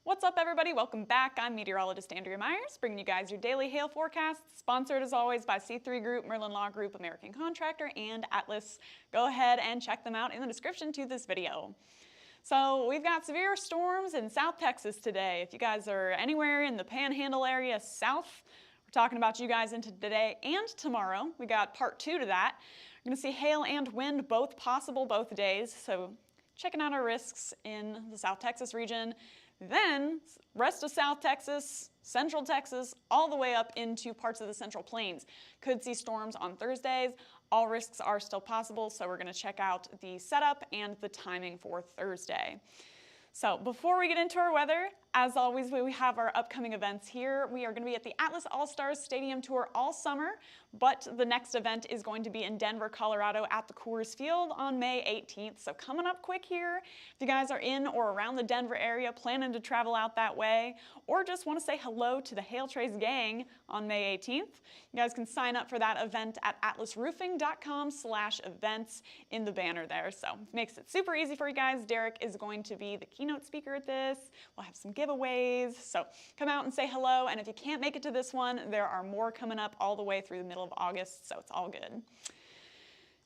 What's up, everybody? Welcome back. I'm meteorologist Andrea Myers, bringing you guys your daily hail forecast, sponsored as always by C3 Group, Merlin Law Group, American Contractor, and Atlas. Go ahead and check them out in the description to this video. So we've got severe storms in South Texas today. If you guys are anywhere in the Panhandle area south, we're talking about you guys into today and tomorrow. We got part 2 to that. We're going to see hail and wind both possible both days. So checking out our risks in the South Texas region. Then, rest of South Texas, Central Texas, all the way up into parts of the Central Plains. Could see storms on Thursdays. All risks are still possible, so we're going to check out the setup and the timing for Thursday. So before we get into our weather, as always, we have our upcoming events here. We are going to be at the Atlas All-Stars Stadium Tour all summer, but the next event is going to be in Denver, Colorado at the Coors Field on May 18th. So coming up quick here, if you guys are in or around the Denver area planning to travel out that way, or just want to say hello to the Hail Trace gang on May 18th, you guys can sign up for that event at atlasroofing.com/events in the banner there. So it makes it super easy for you guys. Derek is going to be the keynote speaker at this. We'll have some giveaways, so come out and say hello, and if you can't make it to this one, there are more coming up all the way through the middle of August, so it's all good.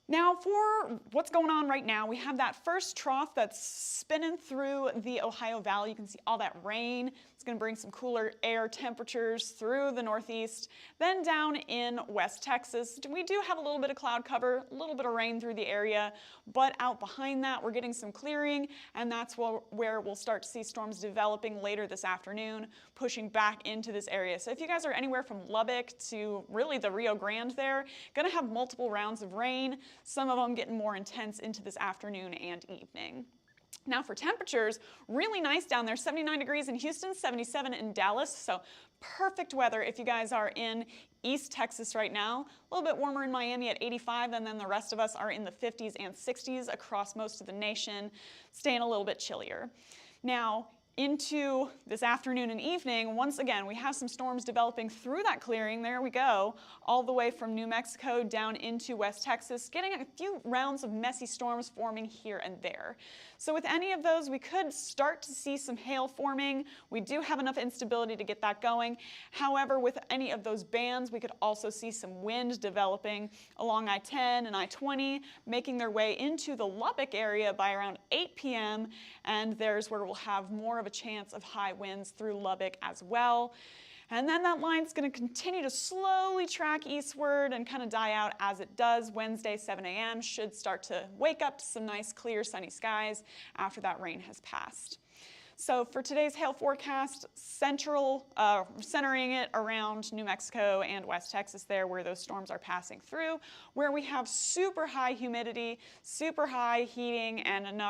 Now for what's going on right now, we have that first trough that's spinning through the Ohio Valley. You can see all that rain. It's going to bring some cooler air temperatures through the northeast. Then down in West Texas, we do have a little bit of cloud cover, a little bit of rain through the area, but out behind that, we're getting some clearing, and that's where we'll start to see storms developing later this afternoon, pushing back into this area. So if you guys are anywhere from Lubbock to really the Rio Grande there, going to have multiple rounds of rain, some of them getting more intense into this afternoon and evening. Now for temperatures, really nice down there, 79 degrees in Houston, 77 in Dallas, so perfect weather if you guys are in East Texas right now. A little bit warmer in Miami at 85, and then the rest of us are in the 50s and 60s across most of the nation, staying a little bit chillier. Now, into this afternoon and evening, once again, we have some storms developing through that clearing. There we go, all the way from New Mexico down into West Texas, getting a few rounds of messy storms forming here and there. So with any of those, we could start to see some hail forming. We do have enough instability to get that going. However, with any of those bands, we could also see some wind developing along I-10 and I-20, making their way into the Lubbock area by around 8 p.m. And there's where we'll have more of a chance of high winds through Lubbock as well. And then that line's going to continue to slowly track eastward and kind of die out as it does. Wednesday, 7 a.m. should start to wake up to some nice, clear, sunny skies after that rain has passed. So for today's hail forecast, centering it around New Mexico and West Texas there where those storms are passing through, where we have super high humidity, super high heating, and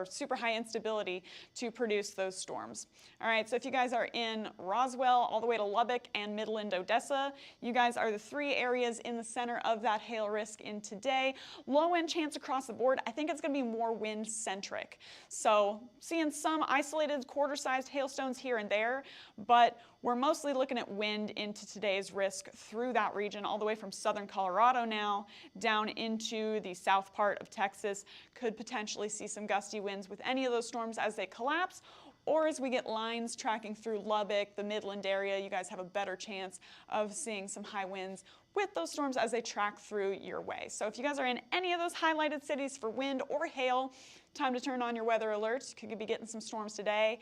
super high instability to produce those storms. All right, so if you guys are in Roswell all the way to Lubbock and Midland, Odessa, you guys are the 3 areas in the center of that hail risk in today. Low wind chance across the board. I think it's going to be more wind centric. So seeing some isolated quarter-sized hailstones here and there, but we're mostly looking at wind into today's risk through that region, all the way from southern Colorado now down into the south part of Texas. Could potentially see some gusty winds with any of those storms as they collapse, or as we get lines tracking through Lubbock, the Midland area, you guys have a better chance of seeing some high winds with those storms as they track through your way. So if you guys are in any of those highlighted cities for wind or hail, time to turn on your weather alerts. You could be getting some storms today.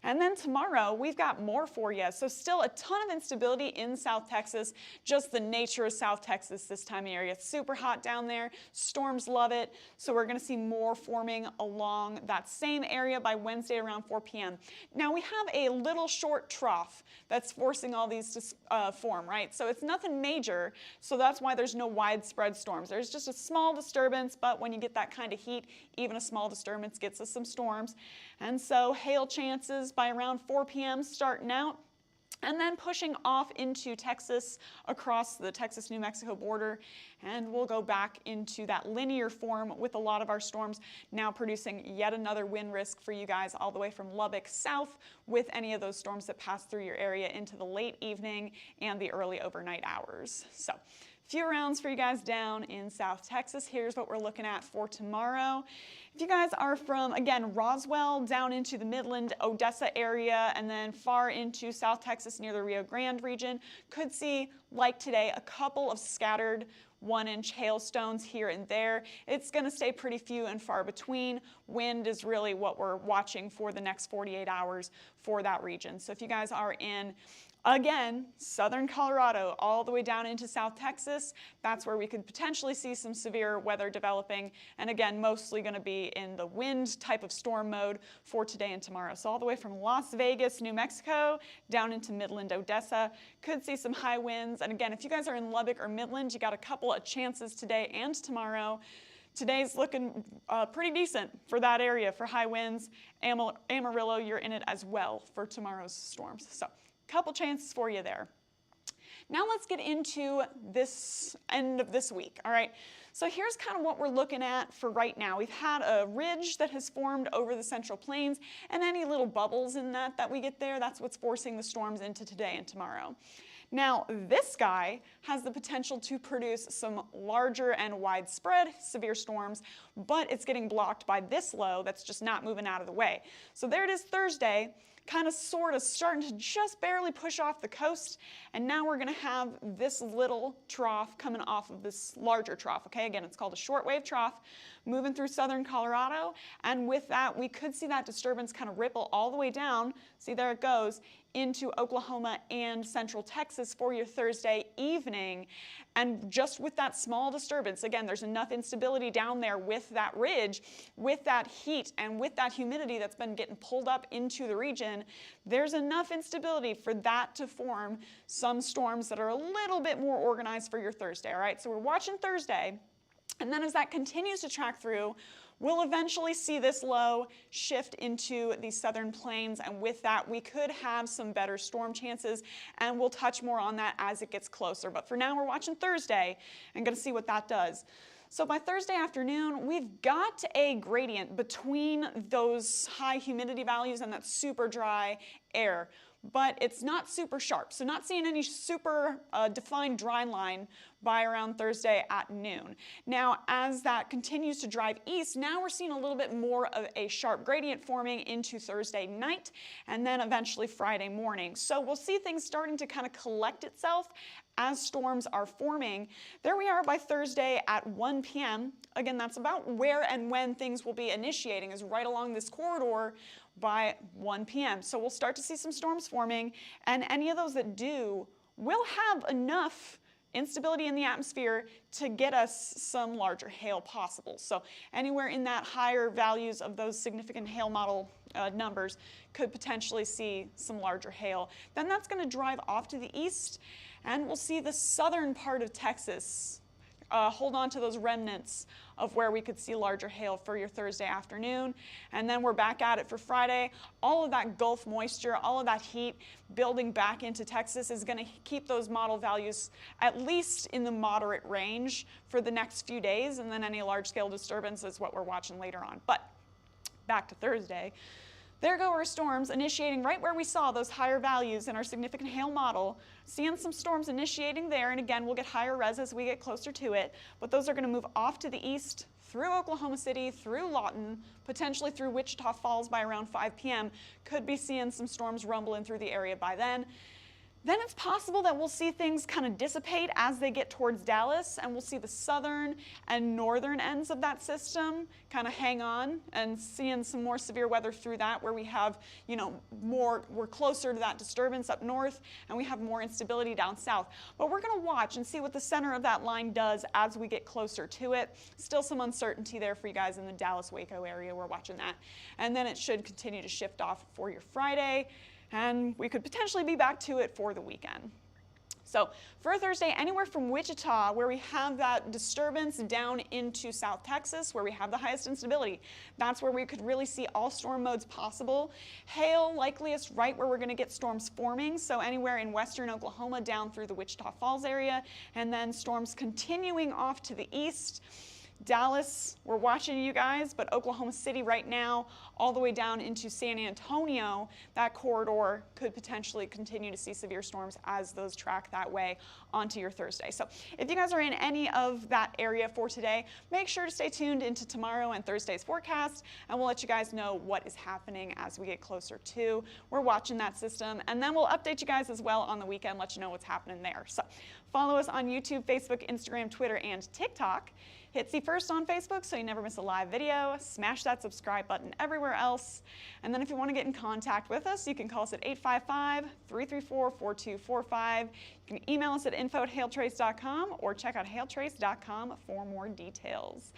And then tomorrow, we've got more for you. So still a ton of instability in South Texas, just the nature of South Texas this time of year. It's super hot down there. Storms love it. So we're going to see more forming along that same area by Wednesday around 4 p.m. Now we have a little short trough that's forcing all these to form, right? So it's nothing major. So that's why there's no widespread storms. There's just a small disturbance, but when you get that kind of heat, even a small disturbance disturbance gets us some storms. And so hail chances by around 4 p.m. starting out, and then pushing off into Texas across the Texas-New Mexico border, and we'll go back into that linear form with a lot of our storms now producing yet another wind risk for you guys all the way from Lubbock south with any of those storms that pass through your area into the late evening and the early overnight hours. So few rounds for you guys down in South Texas. Here's what we're looking at for tomorrow. If you guys are from, again, Roswell down into the Midland, Odessa area, and then far into South Texas near the Rio Grande region, could see, like today, a couple of scattered 1-inch hailstones here and there. It's going to stay pretty few and far between. Wind is really what we're watching for the next 48 hours for that region. So if you guys are in, again, southern Colorado all the way down into South Texas, that's where we could potentially see some severe weather developing, and again, mostly going to be in the wind type of storm mode for today and tomorrow. So all the way from Las Vegas, New Mexico, down into Midland, Odessa, could see some high winds. And again, if you guys are in Lubbock or Midland, you got a couple of chances today and tomorrow. Today's looking pretty decent for that area for high winds. Amarillo, you're in it as well for tomorrow's storms. So couple chances for you there. Now let's get into this end of this week, all right? So here's kind of what we're looking at for right now. We've had a ridge that has formed over the Central Plains, and any little bubbles in that we get there, that's what's forcing the storms into today and tomorrow. Now, this guy has the potential to produce some larger and widespread severe storms, but it's getting blocked by this low that's just not moving out of the way. So there it is Thursday, kind of sort of starting to just barely push off the coast, and now we're going to have this little trough coming off of this larger trough, okay? Again, it's called a shortwave trough, moving through southern Colorado, and with that, we could see that disturbance kind of ripple all the way down, see there it goes, into Oklahoma and central Texas for your Thursday evening. And just with that small disturbance, again, there's enough instability down there with that ridge, with that heat and with that humidity that's been getting pulled up into the region, there's enough instability for that to form some storms that are a little bit more organized for your Thursday, all right? So we're watching Thursday, and then as that continues to track through, we'll eventually see this low shift into the southern plains, and with that, we could have some better storm chances, and we'll touch more on that as it gets closer. But for now, we're watching Thursday and going to see what that does. So by Thursday afternoon, we've got a gradient between those high humidity values and that super dry air, but it's not super sharp. So not seeing any super defined dry line by around Thursday at noon. Now, as that continues to drive east, now we're seeing a little bit more of a sharp gradient forming into Thursday night and then eventually Friday morning. So we'll see things starting to kind of collect itself as storms are forming. There we are by Thursday at 1 p.m. Again, that's about where and when things will be initiating, is right along this corridor by 1 p.m. So we'll start to see some storms forming, and any of those that do will have enough instability in the atmosphere to get us some larger hail possible. So anywhere in that higher values of those significant hail model numbers could potentially see some larger hail. Then that's going to drive off to the east, and we'll see the southern part of Texas hold on to those remnants of where we could see larger hail for your Thursday afternoon. And then we're back at it for Friday. All of that Gulf moisture, all of that heat building back into Texas is going to keep those model values at least in the moderate range for the next few days, and then any large-scale disturbance is what we're watching later on. But back to Thursday. There go our storms initiating right where we saw those higher values in our significant hail model. Seeing some storms initiating there, and again, we'll get higher res as we get closer to it, but those are going to move off to the east through Oklahoma City, through Lawton, potentially through Wichita Falls by around 5 p.m. Could be seeing some storms rumbling through the area by then. Then it's possible that we'll see things kind of dissipate as they get towards Dallas, and we'll see the southern and northern ends of that system kind of hang on, and seeing some more severe weather through that, where we have, we're closer to that disturbance up north, and we have more instability down south. But we're going to watch and see what the center of that line does as we get closer to it. Still some uncertainty there for you guys in the Dallas-Waco area. We're watching that. And then it should continue to shift off for your Friday, and we could potentially be back to it for the weekend. So for Thursday, anywhere from Wichita, where we have that disturbance, down into South Texas, where we have the highest instability, that's where we could really see all storm modes possible. Hail likeliest right where we're going to get storms forming, so anywhere in western Oklahoma down through the Wichita Falls area, and then storms continuing off to the east. Dallas, we're watching you guys, but Oklahoma City right now, all the way down into San Antonio, that corridor could potentially continue to see severe storms as those track that way onto your Thursday. So if you guys are in any of that area for today, make sure to stay tuned into tomorrow and Thursday's forecast, and we'll let you guys know what is happening as we get closer to. We're watching that system, and then we'll update you guys as well on the weekend, let you know what's happening there. So follow us on YouTube, Facebook, Instagram, Twitter, and TikTok. Hit See First on Facebook so you never miss a live video. Smash that subscribe button everywhere else. And then if you want to get in contact with us, you can call us at 855-334-4245. You can email us at info@hailtrace.com or check out hailtrace.com for more details.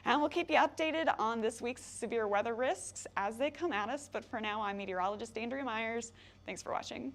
And we'll keep you updated on this week's severe weather risks as they come at us. But for now, I'm meteorologist Andrea Myers. Thanks for watching.